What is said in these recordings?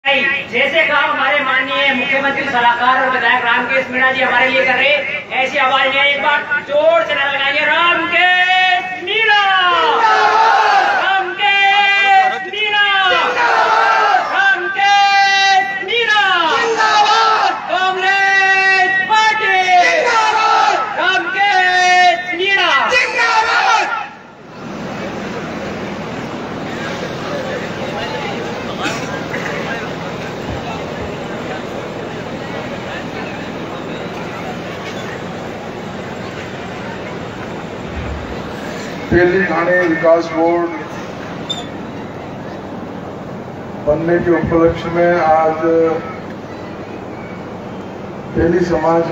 जैसे काम हमारे माननीय मुख्यमंत्री सलाहकार और विधायक रामकेश मीणा जी हमारे लिए कर रहे, ऐसी आवाज एक बार जोर से लगाएंगे। रामकेश मीणा, रामकेश मीणा, रामकेश मीणा, कांग्रेस पार्टी, रामकेश मीणा। तेली घाणी विकास बोर्ड बनने के उपलक्ष्य में आज तेली समाज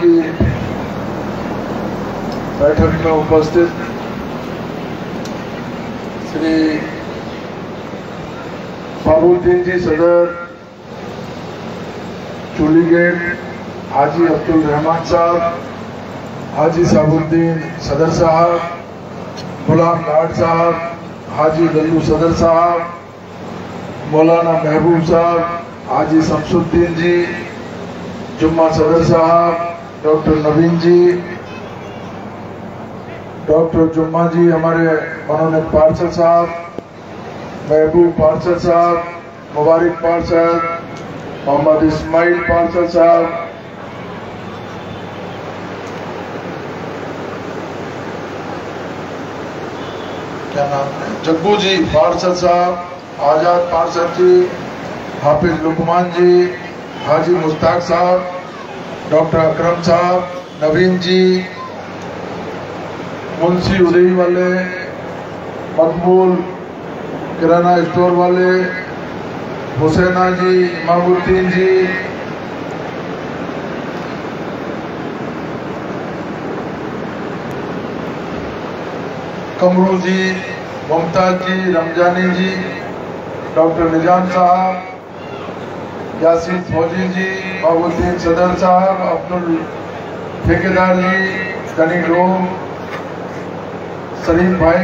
की बैठक में उपस्थित श्री फारूद्दीन जी सदर, चूली गेट, हाजी अब्दुल रहमान साहब, हाजी साबुद्दीन सदर साहब, गुलाम लाड साहब, हाजी लल्लू सदर साहब, मौलाना महबूब साहब, हाजी शमसुद्दीन जी, जुम्मा सदर साहब, डॉक्टर नवीन जी, डॉक्टर जुम्मा जी, हमारे मनोनीत पार्षद साहब, महबूब पार्षद साहब, मुबारक पार्षद, मोहम्मद इस्माइल पार्षद साहब, क्या नाम है, जग्गू जी पार्षद साहब, आजाद पार्षद जी, हाफिज लुकमान जी, हाजी मुश्ताक साहब, डॉक्टर अकरम साहब, नवीन जी, मुंशी उदय वाले, मकबूल किराना स्टोर वाले, हुसैना जी, इमामुद्दीन जी, कमरू जी, मुमताज जी, रमजानी जी, डॉक्टर निजाम साहब, यासीन फौजी जी, बाबुद्दीन सदर साहब, अब्दुल ठेकेदार जी, गनी लोम, सलीम भाई,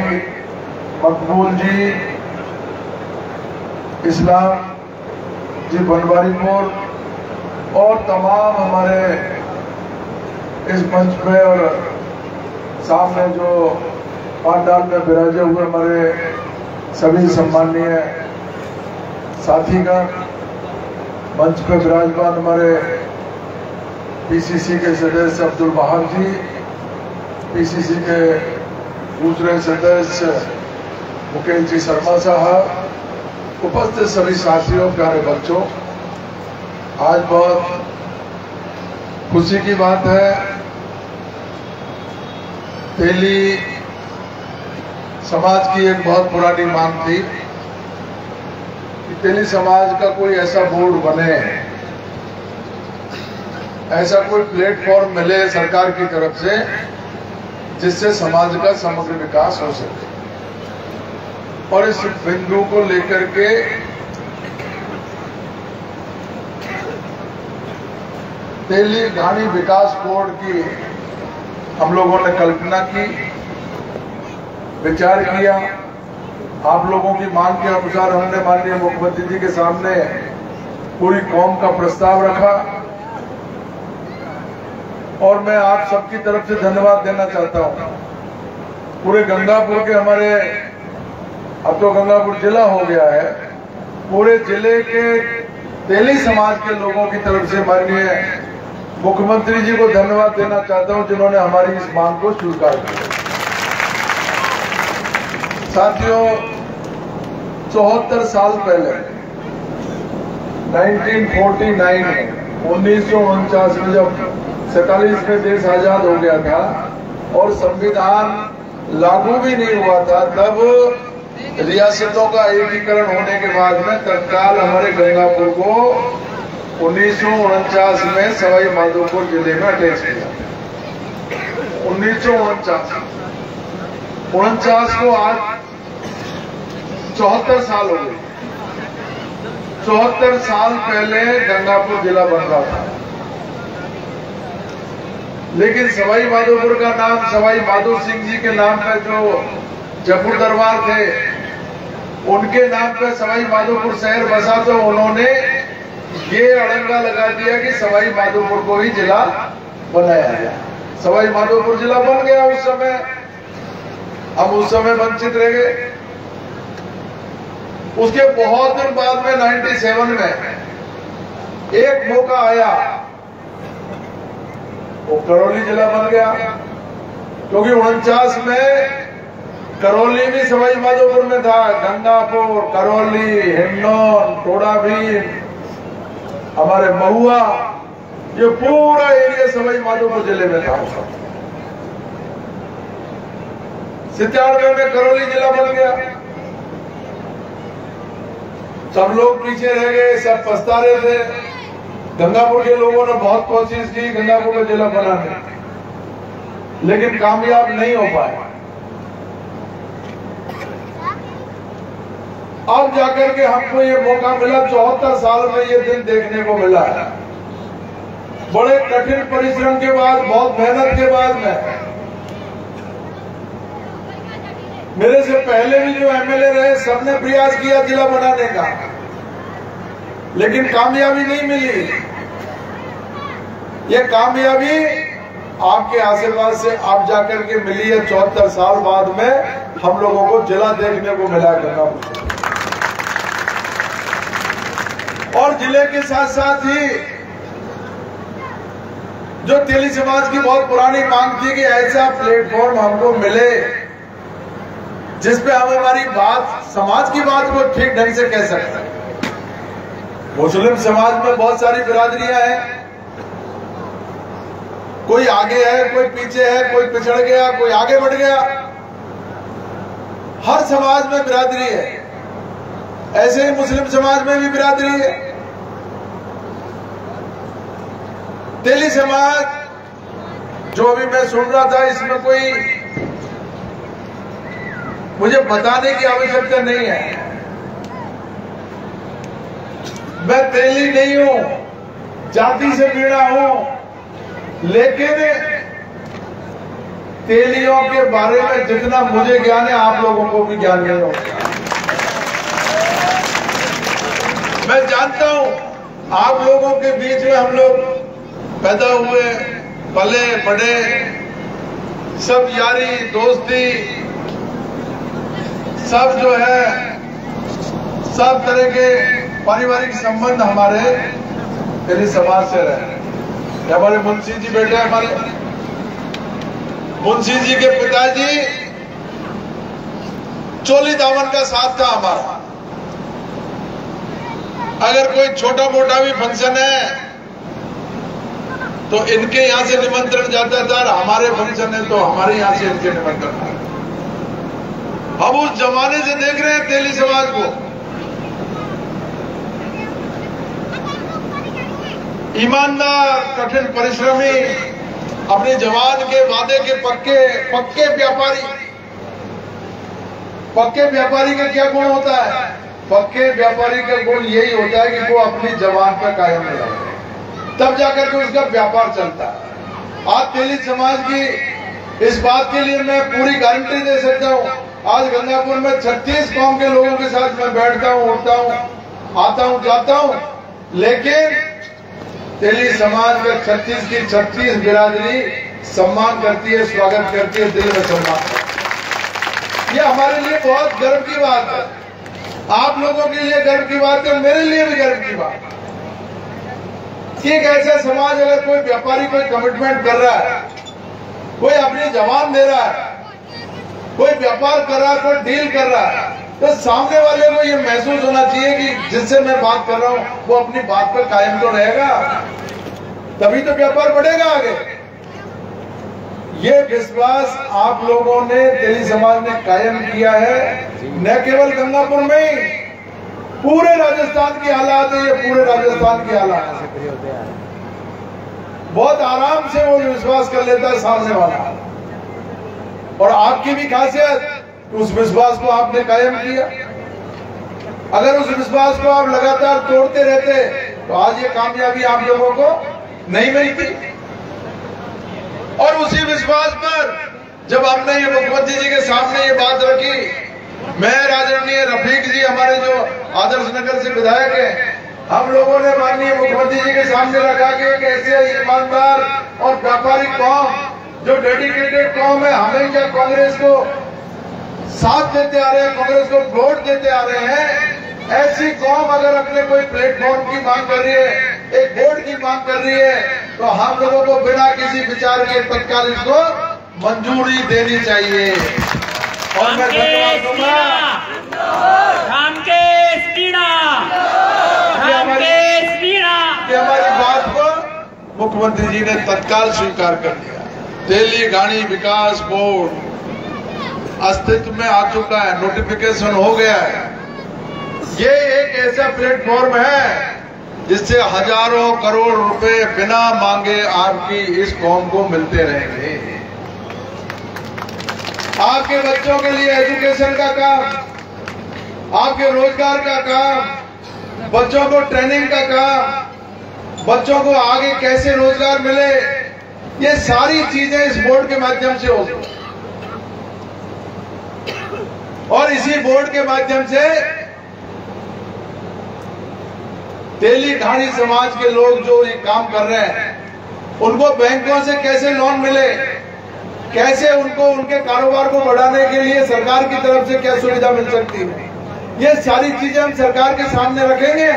मकबूल जी, इस्लाम जी बनवारीपुर और तमाम हमारे इस मंच पे और सामने जो पांडाल में विराजे हुए हमारे सभी सम्माननीय साथीगण, मंच पे विराजमान हमारे पीसीसी के सदस्य अब्दुल वहाब जी, पीसीसी के दूसरे सदस्य मुकेश जी शर्मा साहब, उपस्थित सभी साथियों, प्यारे बच्चों, आज बहुत खुशी की बात है। तेली समाज की एक बहुत पुरानी मांग थी कि तेली समाज का कोई ऐसा बोर्ड बने, ऐसा कोई प्लेटफॉर्म मिले सरकार की तरफ से जिससे समाज का समग्र विकास हो सके। और इस बिंदु को लेकर के तेली घाणी विकास बोर्ड की हम लोगों ने कल्पना की, विचार किया। आप लोगों की मांग के अनुसार हमने माननीय मुख्यमंत्री जी के सामने पूरी कौम का प्रस्ताव रखा और मैं आप सबकी तरफ से धन्यवाद देना चाहता हूं। पूरे गंगापुर के हमारे, अब तो गंगापुर जिला हो गया है, पूरे जिले के तेली समाज के लोगों की तरफ से माननीय मुख्यमंत्री जी को धन्यवाद देना चाहता हूं जिन्होंने हमारी इस मांग को स्वीकार किया। साथियों, 74 साल पहले 1949 में 1949 में जब 47 में देश आजाद हो गया था और संविधान लागू भी नहीं हुआ था, तब रियासतों का एकीकरण होने के बाद में तत्काल हमारे गंगापुर को 1949 में सवाई माधोपुर जिले में अटैच किया। 1949 को आज 74 साल हो गए। 74 साल पहले गंगापुर जिला बन रहा था। लेकिन सवाई माधोपुर का नाम सवाई माधो सिंह जी के नाम पे जो जयपुर दरबार थे उनके नाम पे सवाई माधोपुर शहर बसा, तो उन्होंने ये अड़ंगा लगा दिया कि सवाई माधोपुर को ही जिला बनाया गया। सवाई माधोपुर जिला बन गया उस समय, हम उस समय वंचित रह गए। उसके बहुत दिन बाद में 97 में एक मौका आया, वो करौली जिला बन गया, क्योंकि 49 में करौली भी सवाई माधोपुर में था। गंगापुर, करौली, हिंडौन, टोडाभीम, हमारे महुआ, ये पूरा एरिया सवाई माधोपुर जिले में था। 97 में करौली जिला बन गया। सब लोग पीछे रह गए, सब पछता रहे थे। गंगापुर के लोगों ने बहुत कोशिश की गंगापुर का जिला बनाने, लेकिन कामयाब नहीं हो पाए। अब जाकर के हमको ये मौका मिला, 74 साल में ये दिन देखने को मिला है। बड़े कठिन परिश्रम के बाद, बहुत मेहनत के बाद में, मेरे से पहले भी जो एमएलए रहे सबने प्रयास किया जिला बनाने का, लेकिन कामयाबी नहीं मिली। ये कामयाबी आपके आशीर्वाद से आप जाकर के मिली है। 74 साल बाद में हम लोगों को जिला देखने को मिला गंगापुर। और जिले के साथ साथ ही जो तेली समाज की बहुत पुरानी मांग थी कि ऐसा प्लेटफॉर्म हमको मिले जिसपे हम हमारी बात, समाज की बात को ठीक ढंग से कह सकते हैं। मुस्लिम समाज में बहुत सारी बिरादरियां हैं, कोई आगे है, कोई पीछे है, कोई पिछड़ गया, कोई आगे बढ़ गया। हर समाज में बिरादरी है, ऐसे ही मुस्लिम समाज में भी बिरादरी है। तेली समाज जो अभी मैं सुन रहा था, इसमें कोई मुझे बताने की आवश्यकता नहीं है। मैं तेली नहीं हूं, जाति से पीड़ा हूं, लेकिन तेलियों के बारे में जितना मुझे ज्ञान है आप लोगों को भी ज्ञान नहीं होगा। मैं जानता हूं आप लोगों के बीच में हम लोग पैदा हुए, पले बड़े, सब यारी दोस्ती, सब जो है सब तरह के पारिवारिक संबंध हमारे तेली समाज से रहे। हमारे मुंशी जी बैठे, हमारे मुंशी जी के पिताजी चोली दामन का साथ था हमारा। अगर कोई छोटा मोटा भी फंक्शन है तो इनके यहां से निमंत्रण जाता था, हमारे फंक्शन है तो हमारे यहां से इनके निमंत्रण था। हम उस जमाने से देख रहे हैं तेली समाज को। ईमानदार, कठिन परिश्रमी, अपने जवान के वादे के पक्के व्यापारी। पक्के व्यापारी का क्या गुण होता है? पक्के व्यापारी का गुण यही होता है कि वो अपनी जवान पर कायम रहे, तब जाकर के उसका व्यापार चलता है। आज तेली समाज की इस बात के लिए मैं पूरी गारंटी दे सकता हूँ। आज गंगापुर में 36 कौम के लोगों के साथ मैं बैठता हूँ, उठता हूँ, आता हूँ, जाता हूँ, लेकिन तेली समाज का 36 की 36 बिरादरी सम्मान करती है, स्वागत करती है, दिल में सम्मान। ये हमारे लिए बहुत गर्व की बात है। आप लोगों के लिए गर्व की बात है, मेरे लिए भी गर्व की बात है। एक ऐसा समाज, अगर कोई व्यापारी कोई कमिटमेंट कर रहा है, कोई अपनी जबान दे रहा है, कोई व्यापार कर रहा है, कोई डील कर रहा है, तो सामने वाले को ये महसूस होना चाहिए कि जिससे मैं बात कर रहा हूं वो अपनी बात पर कायम तो रहेगा, तभी तो व्यापार बढ़ेगा आगे। ये विश्वास आप लोगों ने, तेली समाज ने कायम किया है। न केवल गंगापुर में ही, पूरे राजस्थान की हालात है, ये पूरे राजस्थान की हालात है। बहुत आराम से वो विश्वास कर लेता है सामने वाला। और आपकी भी खासियत, उस विश्वास को आपने कायम किया। अगर उस विश्वास को आप लगातार तोड़ते रहते तो आज ये कामयाबी आप लोगों को नहीं मिलती। और उसी विश्वास पर जब हमने ये मुख्यमंत्री जी के सामने ये बात रखी, मैं राजनीय रफीक जी हमारे जो आदर्श नगर से विधायक हैं, हम लोगों ने माननीय मुख्यमंत्री जी के सामने रखा कि एक ऐसे ईमानदार और व्यापारिक कौम जो डेडिकेटेड कौम है, हमेशा कांग्रेस को साथ देते आ रहे हैं, कांग्रेस को वोट देते आ रहे हैं, ऐसी कौम अगर अपने कोई प्लेटफॉर्म की मांग कर रही है, एक वोट की मांग कर रही है, तो हम लोगों को बिना किसी विचार के तत्काल इसको मंजूरी देनी चाहिए। और मैं धन्यवाद दूंगा कि हमारी बात को मुख्यमंत्री जी ने तत्काल स्वीकार कर लिया। तेली घानी विकास बोर्ड अस्तित्व में आ चुका है, नोटिफिकेशन हो गया है। ये एक ऐसा प्लेटफॉर्म है जिससे हजारों करोड़ रुपए बिना मांगे आपकी इस कौम को मिलते रहेंगे। आपके बच्चों के लिए एजुकेशन का काम, आपके रोजगार का काम, बच्चों को ट्रेनिंग का काम, बच्चों को आगे कैसे रोजगार मिले, ये सारी चीजें इस बोर्ड के माध्यम से होगी। और इसी बोर्ड के माध्यम से तेली घानी समाज के लोग जो ये काम कर रहे हैं, उनको बैंकों से कैसे लोन मिले, कैसे उनको उनके कारोबार को बढ़ाने के लिए सरकार की तरफ से क्या सुविधा मिल सकती है, ये सारी चीजें हम सरकार के सामने रखेंगे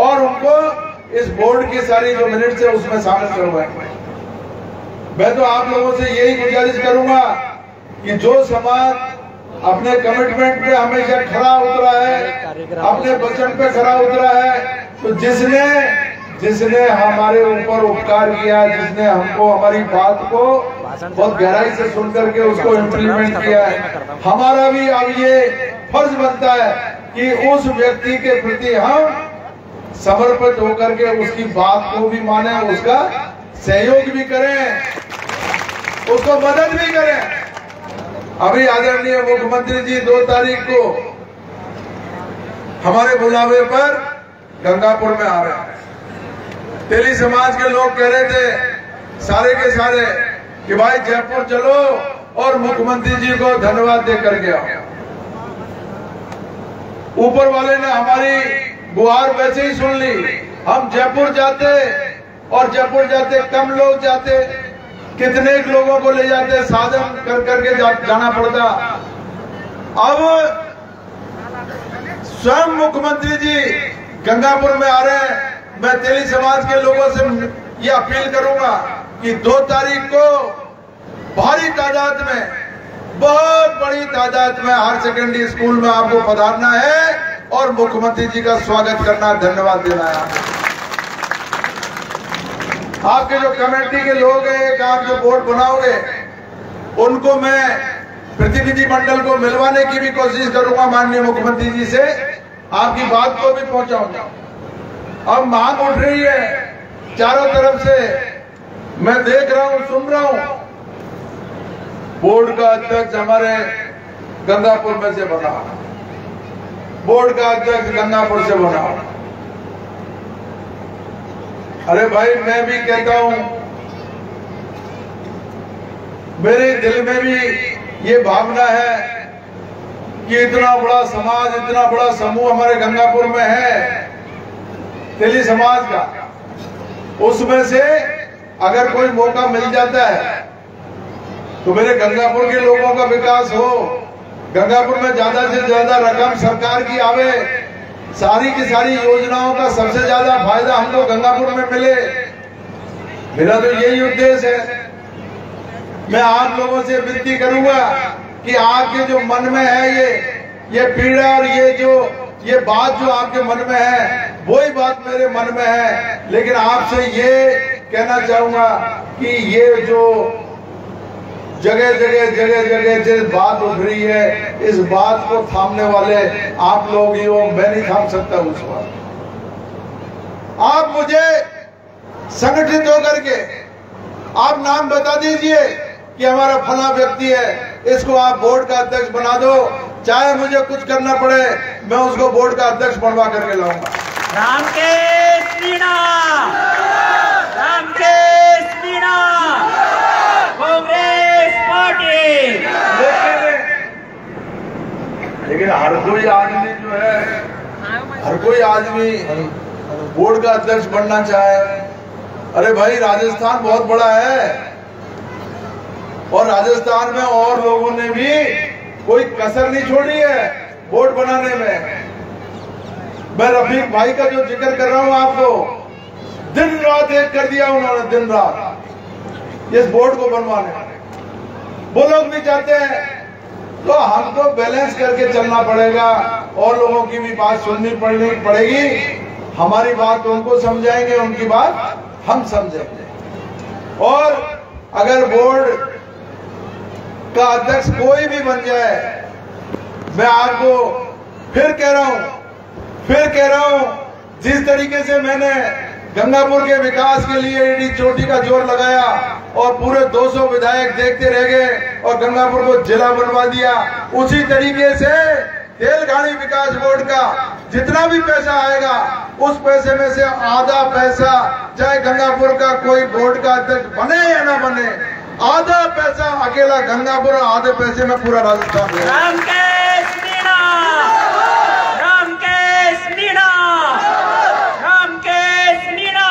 और उनको इस बोर्ड की सारी जो मिनट्स है उसमें शामिल करवाएंगे। मैं तो आप लोगों से यही गुजारिश करूंगा कि जो समाज अपने कमिटमेंट पे हमेशा खरा उतरा है, अपने वचन पे खरा उतरा है, तो जिसने हमारे ऊपर उपकार किया, जिसने हमको हमारी बात को बहुत गहराई से सुन करके उसको इम्प्लीमेंट किया है, हमारा भी अब ये फर्ज बनता है कि उस व्यक्ति के प्रति हम समर्पित होकर के उसकी बात को भी माने, उसका सहयोग भी करें, उसको मदद भी करें। अभी आदरणीय मुख्यमंत्री जी 2 तारीख को हमारे बुलावे पर गंगापुर में आ रहे हैं। तेली समाज के लोग कह रहे थे सारे के सारे कि भाई जयपुर चलो और मुख्यमंत्री जी को धन्यवाद दे करके आओ। ऊपर वाले ने हमारी गुहार वैसे ही सुन ली। हम जयपुर जाते और जयपुर जाते कम लोग जाते, कितने लोगों को ले जाते, साधन कर करके जाना पड़ता। अब स्वयं मुख्यमंत्री जी गंगापुर में आ रहे हैं। मैं तेली समाज के लोगों से ये अपील करूंगा कि 2 तारीख को भारी तादाद में, बहुत बड़ी तादाद में हायर सेकेंडरी स्कूल में आपको पधारना है और मुख्यमंत्री जी का स्वागत करना, धन्यवाद देना है। आपके जो कमेटी के लोग हैं, एक आप जो बोर्ड बनाओगे, उनको मैं प्रतिनिधि मंडल को मिलवाने की भी कोशिश करूंगा माननीय मुख्यमंत्री जी से, आपकी बात को भी पहुंचाऊंगा। अब मांग उठ रही है चारों तरफ से, मैं देख रहा हूं, सुन रहा हूं। बोर्ड का अध्यक्ष हमारे गंगापुर में से बना, बोर्ड का अध्यक्ष गंगापुर से बना। अरे भाई, मैं भी कहता हूं, मेरे दिल में भी ये भावना है कि इतना बड़ा समाज, इतना बड़ा समूह हमारे गंगापुर में है तेली समाज का, उसमें से अगर कोई मौका मिल जाता है तो मेरे गंगापुर के लोगों का विकास हो, गंगापुर में ज्यादा से ज्यादा रकम सरकार की आवे, सारी की सारी योजनाओं का सबसे ज्यादा फायदा हमको गंगापुर में मिले, मेरा तो यही उद्देश्य है। मैं आप लोगों से विनती करूंगा कि आपके जो मन में है ये पीड़ा और ये बात जो आपके मन में है, वही बात मेरे मन में है। लेकिन आपसे ये कहना चाहूंगा कि ये जो जगह जगह जिस बात उठ रही है, इस बात को थामने वाले आप लोग ही हो, मैं नहीं थाम सकता उस बात। आप मुझे संगठित होकर के आप नाम बता दीजिए कि हमारा फला व्यक्ति है, इसको आप बोर्ड का अध्यक्ष बना दो, चाहे मुझे कुछ करना पड़े, मैं उसको बोर्ड का अध्यक्ष बनवा करके लाऊंगा। राम के मीणा, राम के मीणा। लेकिन हर कोई आदमी जो है, हर कोई आदमी बोर्ड का अध्यक्ष बनना चाहे। अरे भाई, राजस्थान बहुत बड़ा है और राजस्थान में और लोगों ने भी कोई कसर नहीं छोड़ी है बोर्ड बनाने में। मैं रफीक भाई का जो जिक्र कर रहा हूं आपको, दिन रात एक कर दिया उन्होंने, दिन रात इस बोर्ड को बनवाने। वो लोग भी चाहते हैं, तो हमको बैलेंस करके चलना पड़ेगा और लोगों की भी बात सुननी पड़ेगी। हमारी बात उनको समझाएंगे, उनकी बात हम समझेंगे। और अगर बोर्ड का अध्यक्ष कोई भी बन जाए, मैं आपको फिर कह रहा हूं, जिस तरीके से मैंने गंगापुर के विकास के लिए एडी चोटी का जोर लगाया और पूरे 200 विधायक देखते रह गए और गंगापुर को जिला बनवा दिया, उसी तरीके से तेलगाड़ी विकास बोर्ड का जितना भी पैसा आएगा, उस पैसे में से आधा पैसा, चाहे गंगापुर का कोई बोर्ड का अध्यक्ष बने या ना बने, आधा पैसा अकेला गंगापुर और आधे पैसे में पूरा राजस्थान। रामकेश मीणा, रामकेश मीणा, रामकेश मीणा।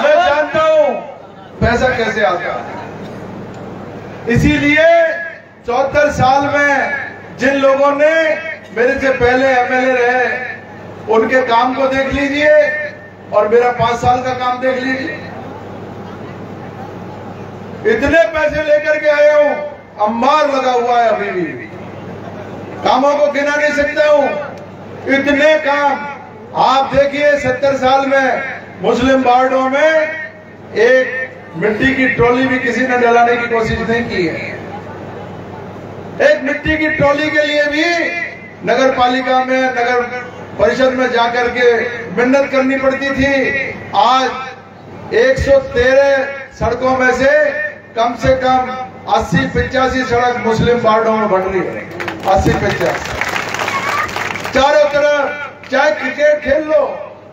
मैं जानता हूं पैसा कैसे आता है, इसीलिए 74 साल में जिन लोगों ने मेरे से पहले एमएलए रहे, उनके काम को देख लीजिए और मेरा 5 साल का काम देख लीजिए। इतने पैसे लेकर के आया हूं, अंबार लगा हुआ है, अभी भी कामों को गिना नहीं सकता हूं, इतने काम। आप देखिए 70 साल में मुस्लिम वार्डों में एक मिट्टी की ट्रॉली भी किसी ने डलाने की कोशिश नहीं की है। एक मिट्टी की ट्रॉली के लिए भी नगर पालिका में, नगर परिषद में जाकर के मिन्नत करनी पड़ती थी। आज 113 सड़कों में से कम 80-85 सड़क मुस्लिम वार्डों में बन रही है। 80-85 चारों तरफ, चाहे क्रिकेट खेल लो,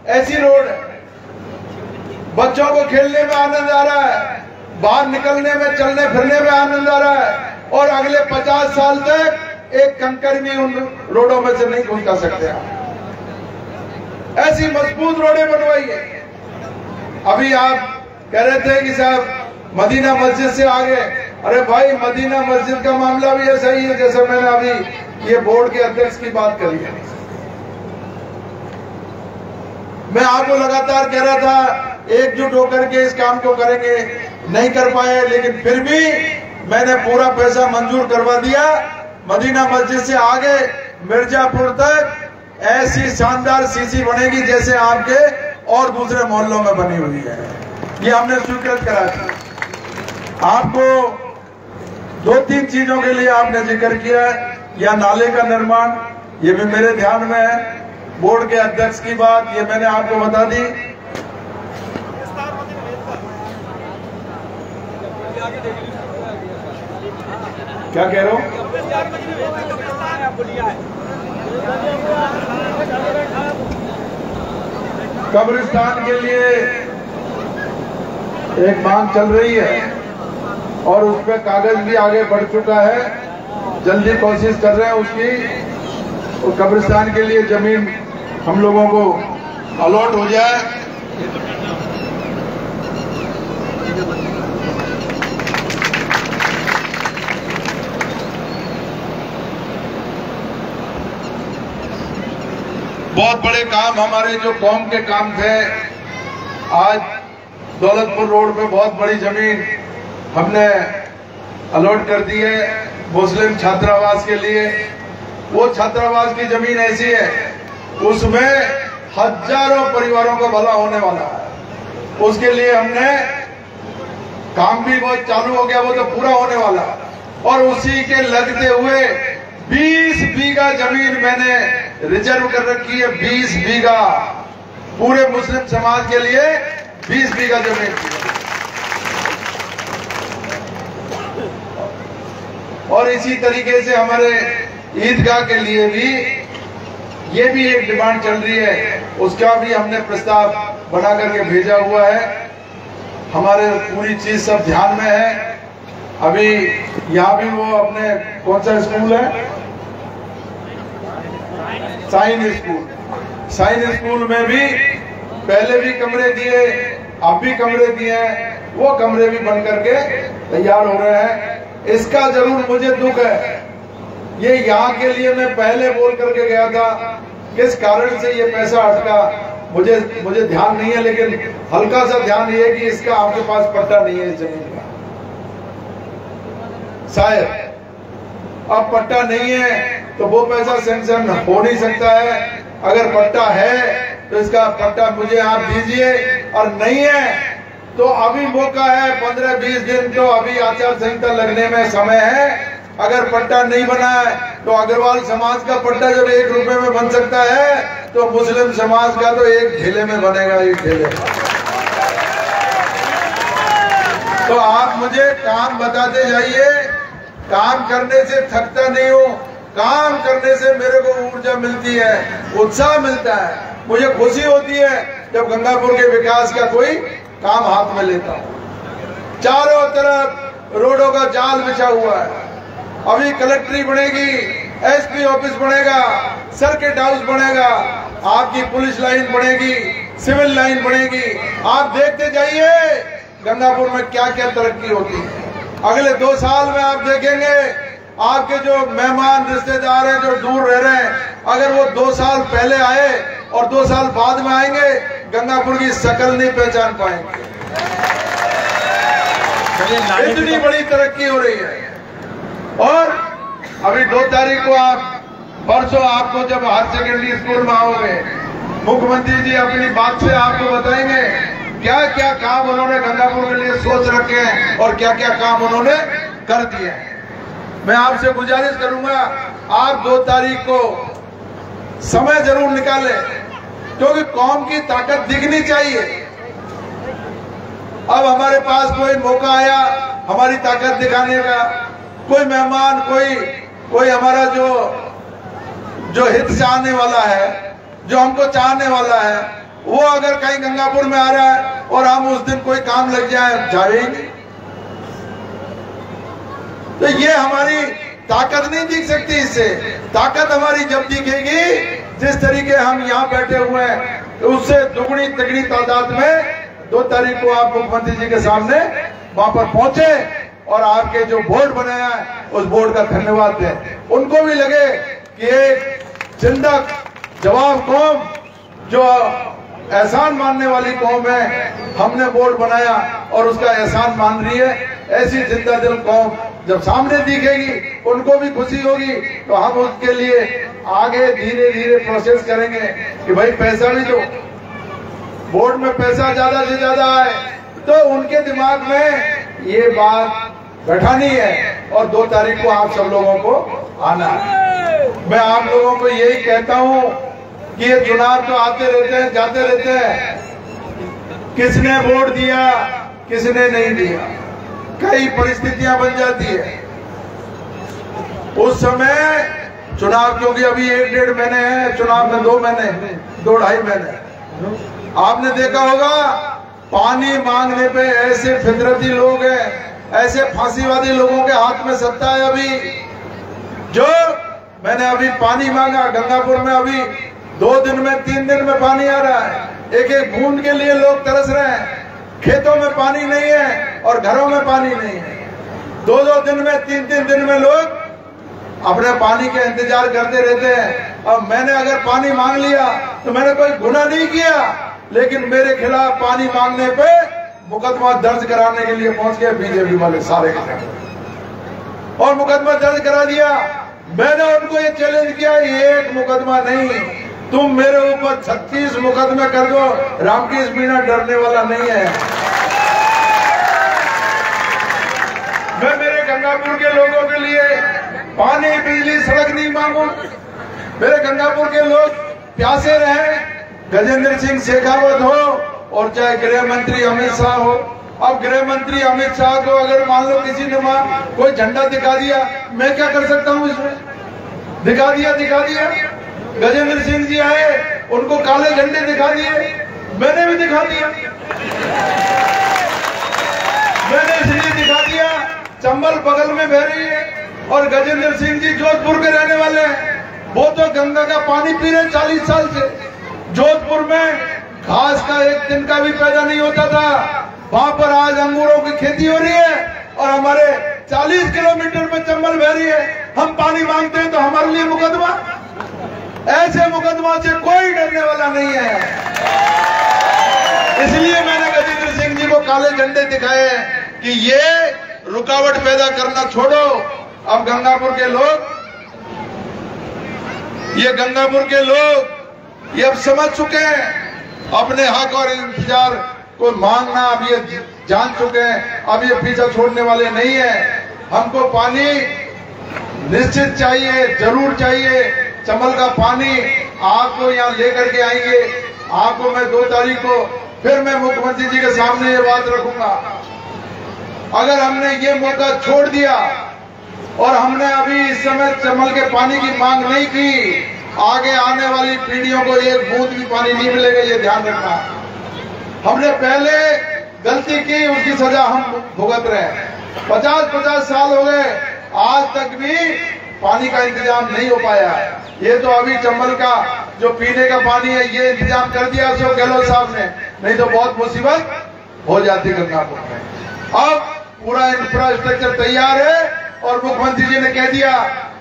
ऐसी रोड है। बच्चों को खेलने में आनंद आ रहा है, बाहर निकलने में, चलने फिरने में आनंद आ रहा है, और अगले 50 साल तक एक कंकर भी उन रोडों में से नहीं घुसा सकते आप। ऐसी मजबूत रोडें बनवाई है। अभी आप कह रहे थे कि साहब मदीना मस्जिद से आगे, अरे भाई मदीना मस्जिद का मामला भी ऐसा ही है जैसे मैंने अभी ये बोर्ड के अध्यक्ष की बात करी है। मैं आपको लगातार कह रहा था एकजुट होकर के इस काम को करेंगे, नहीं कर पाए, लेकिन फिर भी मैंने पूरा पैसा मंजूर करवा दिया। मदीना मस्जिद से आगे मिर्जापुर तक ऐसी शानदार सीसी बनेगी जैसे आपके और दूसरे मोहल्लों में बनी हुई है। ये हमने स्वीकृत करा था। आपको 2-3 चीजों के लिए आपने जिक्र किया है, या नाले का निर्माण, ये भी मेरे ध्यान में है। बोर्ड के अध्यक्ष की बात, ये मैंने आपको बता दी। क्या कह रहे हो? कब्रिस्तान के लिए एक मांग चल रही है और उस पर कागज भी आगे बढ़ चुका है। जल्दी कोशिश कर रहे हैं उसकी, और कब्रिस्तान के लिए जमीन हम लोगों को अलॉट हो जाए। बहुत बड़े काम, हमारे जो कौम के काम थे, आज दौलतपुर रोड पे बहुत बड़ी जमीन हमने अलॉट कर दी है मुस्लिम छात्रावास के लिए। वो छात्रावास की जमीन ऐसी है, उसमें हजारों परिवारों का भला होने वाला है। उसके लिए हमने काम भी बहुत चालू हो गया, वो तो पूरा होने वाला, और उसी के लगते हुए 20 बीघा जमीन मैंने रिजर्व कर रखी है। 20 बीघा पूरे मुस्लिम समाज के लिए, 20 बीघा जमीन। और इसी तरीके से हमारे ईदगाह के लिए भी ये भी एक डिमांड चल रही है, उसका भी हमने प्रस्ताव बना करके भेजा हुआ है। हमारे पूरी चीज सब ध्यान में है। अभी यहाँ भी वो अपने कौन सा स्कूल है, साइन स्कूल में भी पहले भी कमरे दिए, अब भी कमरे दिए हैं, वो कमरे भी बन करके तैयार हो रहे हैं। इसका जरूर मुझे दुख है। ये यहाँ के लिए मैं पहले बोल करके गया था, किस कारण से ये पैसा अटका मुझे ध्यान नहीं है, लेकिन हल्का सा ध्यान ये है कि इसका आपके पास पट्टा नहीं है इस जमीन का, शायद अब पट्टा नहीं है तो वो पैसा सैंक्शन हो नहीं सकता है। अगर पट्टा है तो इसका पट्टा मुझे आप दीजिए, और नहीं है तो अभी मौका है, 15-20 दिन तो अभी आचार संहिता लगने में समय है। अगर पट्टा नहीं बना है तो अग्रवाल समाज का पट्टा जब 1 रुपए में बन सकता है तो मुस्लिम समाज का तो 1 ठेले में बनेगा, 1 ठेले। तो आप मुझे काम बताते जाइए, काम करने से थकता नहीं हूँ, काम करने से मेरे को ऊर्जा मिलती है, उत्साह मिलता है, मुझे खुशी होती है जब गंगापुर के विकास का कोई काम हाथ में लेता हूँ। चारों तरफ रोडों का जाल बिछा हुआ है, अभी कलेक्ट्री बनेगी, एसपी ऑफिस बनेगा, सर्किट हाउस बनेगा, आपकी पुलिस लाइन बनेगी, सिविल लाइन बनेगी। आप देखते जाइए गंगापुर में क्या क्या तरक्की होती है। अगले 2 साल में आप देखेंगे आपके जो मेहमान रिश्तेदार हैं जो दूर रह रहे हैं, अगर वो 2 साल पहले आए और 2 साल बाद में आएंगे, गंगापुर की शक्ल नहीं पहचान पाएंगे। इतनी बड़ी तरक्की हो रही है। और अभी 2 तारीख को आप, परसों आपको जब हायर सेकेंडरी स्कूल में आओगे, मुख्यमंत्री जी अपनी बात से आपको बताएंगे क्या क्या काम उन्होंने गंगापुर के लिए सोच रखे हैं और क्या क्या काम उन्होंने कर दिए हैं। मैं आपसे गुजारिश करूंगा, आप 2 तारीख को समय जरूर निकालें, क्योंकि कौम की ताकत दिखनी चाहिए। अब हमारे पास कोई मौका आया हमारी ताकत दिखाने का, कोई मेहमान, कोई हमारा जो हित चाहने वाला है, जो हमको चाहने वाला है, वो अगर कहीं गंगापुर में आ रहा है और हम उस दिन कोई काम लग जाए, जाएंगे। तो ये हमारी ताकत नहीं दिख सकती। इससे ताकत हमारी जब दिखेगी जिस तरीके हम यहाँ बैठे हुए हैं, तो उससे दुगनी तिगनी तादाद में 2 तारीख को आप मुख्यमंत्री जी के सामने वहां पर पहुंचे और आपके जो बोर्ड बनाया है उस बोर्ड का धन्यवाद दें। उनको भी लगे कि एक जिंदा जवाब कौम, जो एहसान मानने वाली कौम है, हमने बोर्ड बनाया और उसका एहसान मान रही है। ऐसी जिंदा दिल कौम जब सामने दिखेगी, उनको भी खुशी होगी, तो हम उसके लिए आगे धीरे धीरे प्रोसेस करेंगे कि भाई पैसा भी दो, बोर्ड में पैसा ज्यादा से ज्यादा आए, तो उनके दिमाग में ये बात बैठानी है और 2 तारीख को आप सब लोगों को आना है। मैं आप लोगों को यही कहता हूं कि ये चुनाव तो आते रहते हैं, जाते रहते हैं, किसने वोट दिया किसने नहीं दिया, कई परिस्थितियां बन जाती है उस समय चुनाव, क्योंकि अभी 1-1.5 महीने हैं, चुनाव में 2 महीने, 2-2.5 महीने। आपने देखा होगा पानी मांगने पे ऐसे फितरती लोग हैं, ऐसे फांसीवादी लोगों के हाथ में सत्ता है। अभी जो मैंने अभी पानी मांगा गंगापुर में, अभी 2 दिन में 3 दिन में पानी आ रहा है, एक एक बूंद के लिए लोग तरस रहे हैं। खेतों में पानी नहीं है और घरों में पानी नहीं है, 2-2 दिन में 3-3 दिन में लोग अपने पानी के इंतजार करते रहते हैं। अब मैंने अगर पानी मांग लिया तो मैंने कोई गुनाह नहीं किया, लेकिन मेरे खिलाफ पानी मांगने पे मुकदमा दर्ज कराने के लिए पहुंच गए बीजेपी वाले सारे के सारे, और मुकदमा दर्ज करा दिया। मैंने उनको ये चैलेंज किया, एक मुकदमा नहीं, तुम मेरे ऊपर 36 मुकदमे कर दो, रामकृष्ण मीणा डरने वाला नहीं है। मैं मेरे गंगापुर के लोगों के लिए पानी, बिजली, सड़क नहीं मांगू। मेरे गंगापुर के लोग प्यासे रहे, गजेंद्र सिंह शेखावत हो और चाहे गृह मंत्री अमित शाह हो। अब गृह मंत्री अमित शाह को अगर मान लो किसी ने कोई झंडा दिखा दिया, मैं क्या कर सकता हूँ इसमें? दिखा दिया। गजेंद्र सिंह जी आए, उनको काले झंडे दिखा दिए, मैंने भी दिखा दिया। मैंने इसलिए दिखा दिया चंबल बगल में बह रही है और गजेंद्र सिंह जी जोधपुर के रहने वाले हैं, वो तो गंगा का पानी पी रहे 40 साल से। जोधपुर में घास का एक दिन का भी पैदा नहीं होता था, वहां पर आज अंगूरों की खेती हो रही है और हमारे 40 किलोमीटर पे चंबल बह रही है। हम पानी मांगते हैं तो हमारे लिए मुकदमा। ऐसे मुकदमा से कोई डरने वाला नहीं है। इसलिए मैंने गजेंद्र सिंह जी को काले झंडे दिखाए कि ये रुकावट पैदा करना छोड़ो। अब गंगापुर के लोग, ये अब समझ चुके हैं अपने हक और इंतजार को मांगना, अब ये जान चुके हैं, अब ये पीछा छोड़ने वाले नहीं है। हमको पानी निश्चित चाहिए, जरूर चाहिए। चंबल का पानी आपको यहाँ लेकर के आएंगे। आपको मैं 2 तारीख को फिर मैं मुख्यमंत्री जी के सामने ये बात रखूंगा। अगर हमने ये मौका छोड़ दिया और हमने अभी इस समय चंबल के पानी की मांग नहीं की, आगे आने वाली पीढ़ियों को एक बूंद भी पानी नहीं मिलेगा, ये ध्यान रखना। हमने पहले गलती की, उसकी सजा हम भुगत रहे हैं। 50-50 साल हो गए, आज तक भी पानी का इंतजाम नहीं हो पाया। ये तो अभी चंबल का जो पीने का पानी है ये इंतजाम कर दिया अशोक गहलोत साहब ने, नहीं तो बहुत मुसीबत हो जाती गंगापुर में। अब पूरा इंफ्रास्ट्रक्चर तैयार है और मुख्यमंत्री जी ने कह दिया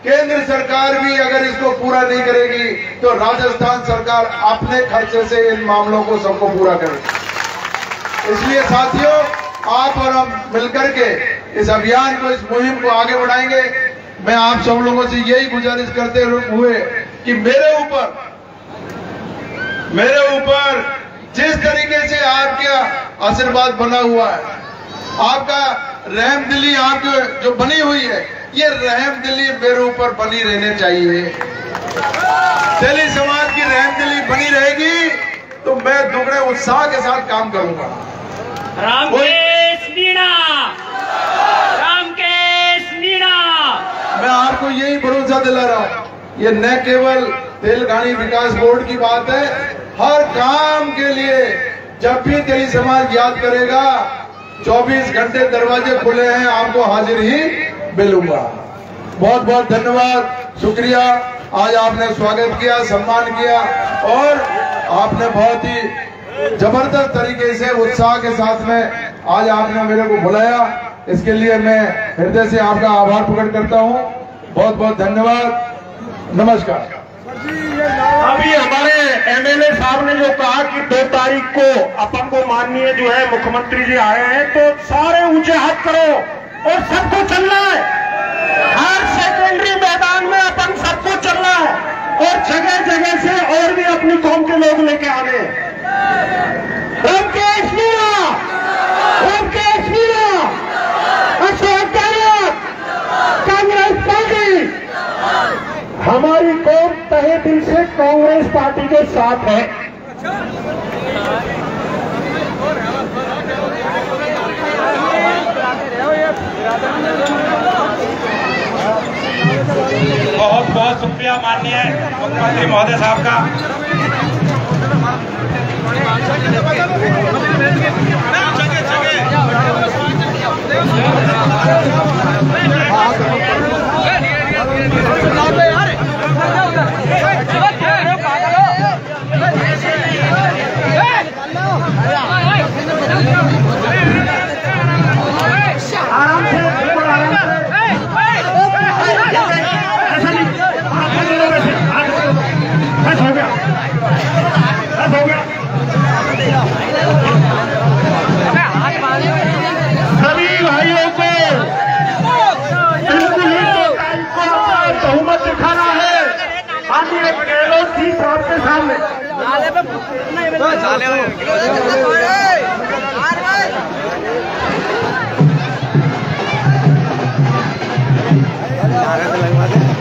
केंद्र सरकार भी अगर इसको पूरा नहीं करेगी तो राजस्थान सरकार अपने खर्चे से इन मामलों को सबको पूरा करेगी। इसलिए साथियों, आप और हम मिलकर के इस अभियान को, इस मुहिम को आगे बढ़ाएंगे। मैं आप सब लोगों से यही गुजारिश करते हुए कि मेरे ऊपर जिस तरीके से आपका आशीर्वाद बना हुआ है, आपका रहमदिली आपके जो बनी हुई है, ये रहमदिली मेरे ऊपर बनी रहनी चाहिए। तेली समाज की रहमदिली बनी रहेगी तो मैं दुगने उत्साह के साथ काम करूंगा। रामकेश मीणा, रामकेश मीणा। मैं आपको यही भरोसा दिला रहा हूं, ये न केवल तेलंगानी विकास बोर्ड की बात है, हर काम के लिए जब भी तेली समाज याद करेगा 24 घंटे दरवाजे खुले हैं, आपको हाजिर ही मिलूंगा। बहुत बहुत धन्यवाद, शुक्रिया। आज आपने स्वागत किया, सम्मान किया और आपने बहुत ही जबरदस्त तरीके से उत्साह के साथ में आज आपने मेरे को बुलाया। इसके लिए मैं हृदय से आपका आभार प्रकट करता हूं। बहुत बहुत धन्यवाद, नमस्कार। अभी हमारे एमएलए साहब ने जो कहा कि 2 तारीख को अपन को माननीय जो है मुख्यमंत्री जी आए हैं, तो सारे ऊंचे हाथ करो और सबको चलना है। हर सेकेंडरी मैदान में अपन सबको चलना है और जगह जगह से और भी अपनी कौम के लोग लेके आने। रामकेश मीणा, रामकेश मीणा, अशोक गहलोत, कांग्रेस पार्टी। हमारी कौम तहे दिल से कांग्रेस पार्टी के साथ है। बहुत बहुत शुक्रिया माननीय मुख्यमंत्री महोदय साहब का। सभी भाइयों को बिल्कुल बहुमत दिखाना है माननीय गहलोत जी साहब के सामने। लगवा दे।